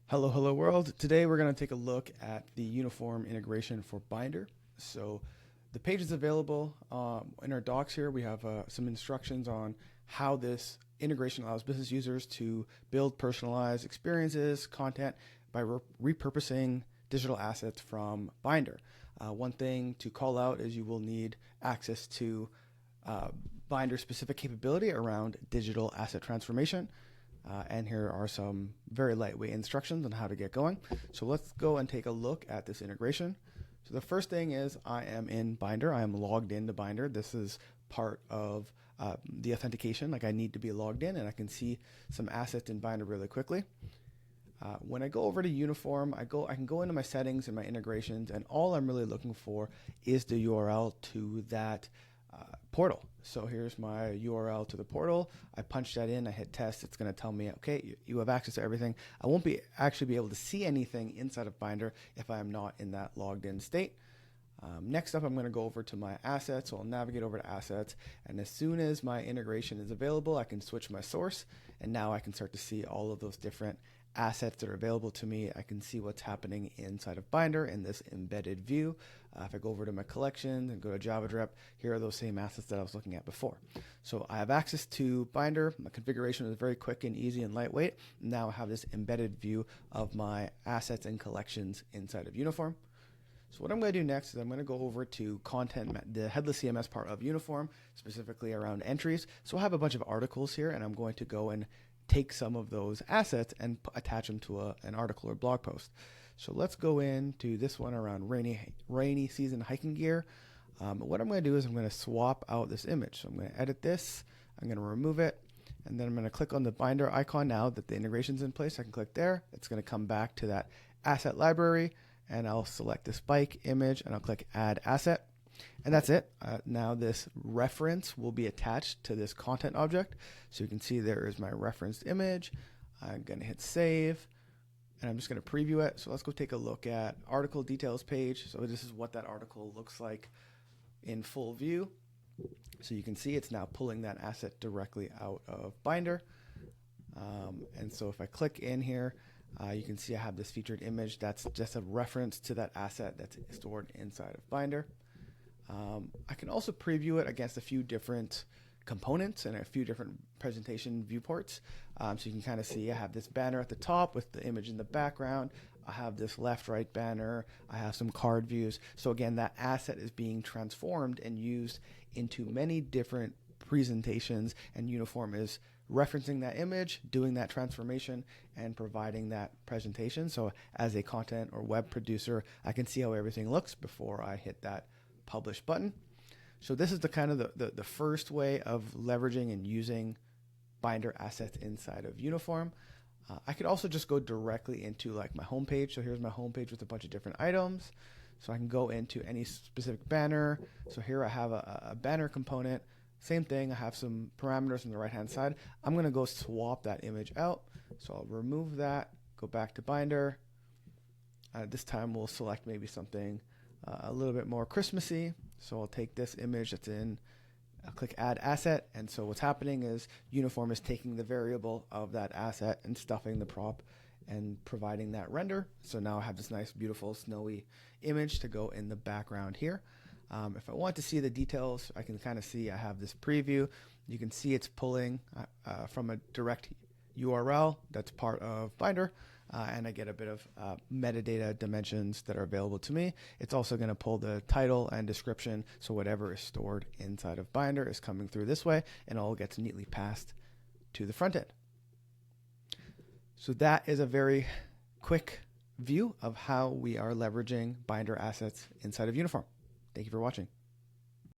Hello world. Today we're going to take a look at the uniform integration for Bynder. So the page is available in our docs here. We have some instructions on how this integration allows business users to build personalized experiences, content by repurposing digital assets from Bynder. One thing to call out is you will need access to Bynder specific capability around digital asset transformation. And here are some very lightweight instructions on how to get going. So let's go and take a look at this integration. So the first thing is I am in Bynder. I am logged into Bynder. This is part of the authentication. Like I need to be logged in, and I can see some assets in Bynder really quickly. When I go over to Uniform, I can go into my settings and my integrations, and all I'm really looking for is the URL to that portal. So here's my URL to the portal. I punch that in, I hit test. It's going to tell me, okay, you have access to everything. I won't actually be able to see anything inside of Bynder if I am not in that logged in state. Next up, I'm going to go over to my assets. So I'll navigate over to assets. And as soon as my integration is available, I can switch my source. And now I can start to see all of those different assets that are available to me. I can see what's happening inside of Bynder in this embedded view. If I go over to my collections and go to Java Drep, here are those same assets that I was looking at before. So I have access to Bynder. My configuration is very quick and easy and lightweight. Now I have this embedded view of my assets and collections inside of Uniform. So what I'm going to do next is I'm going to go over to content, the headless CMS part of Uniform, specifically around entries. So I have a bunch of articles here, and I'm going to go and take some of those assets and attach them to an article or blog post. So let's go into this one around rainy season hiking gear. What I'm going to do is I'm going to swap out this image. So I'm going to edit this. I'm going to remove it. And then I'm going to click on the Bynder icon now that the integration's in place. I can click there. It's going to come back to that asset library. And I'll select this bike image and I'll click add asset. And that's it. Now this reference will be attached to this content object. So you can see there is my referenced image. I'm going to hit save and I'm just going to preview it. So let's go take a look at article details page. So this is what that article looks like in full view. So you can see it's now pulling that asset directly out of Bynder. And so if I click in here, you can see I have this featured image. That's just a reference to that asset that's stored inside of Bynder. I can also preview it against a few different components and a few different presentation viewports. So you can kind of see I have this banner at the top with the image in the background. I have this left-right banner. I have some card views. So again, that asset is being transformed and used into many different presentations, and Uniform is referencing that image, doing that transformation, and providing that presentation. So as a content or web producer, I can see how everything looks before I hit that publish button. So this is the kind of the first way of leveraging and using Bynder assets inside of Uniform. I could also just go directly into like my homepage. So here's my homepage with a bunch of different items. So I can go into any specific banner. So here I have a banner component. Same thing, I have some parameters on the right-hand side. I'm going to go swap that image out. So I'll remove that, go back to Bynder. This time we'll select maybe something a little bit more Christmassy. So I'll take this image that's in, I'll click add asset. And so what's happening is Uniform is taking the variable of that asset and stuffing the prop and providing that render. So now I have this nice, beautiful, snowy image to go in the background here. If I want to see the details, I can kind of see I have this preview. You can see it's pulling from a direct URL that's part of Bynder, and I get a bit of metadata dimensions that are available to me. It's also going to pull the title and description, so whatever is stored inside of Bynder is coming through this way, and all gets neatly passed to the front end. So that is a very quick view of how we are leveraging Bynder assets inside of Uniform. Thank you for watching.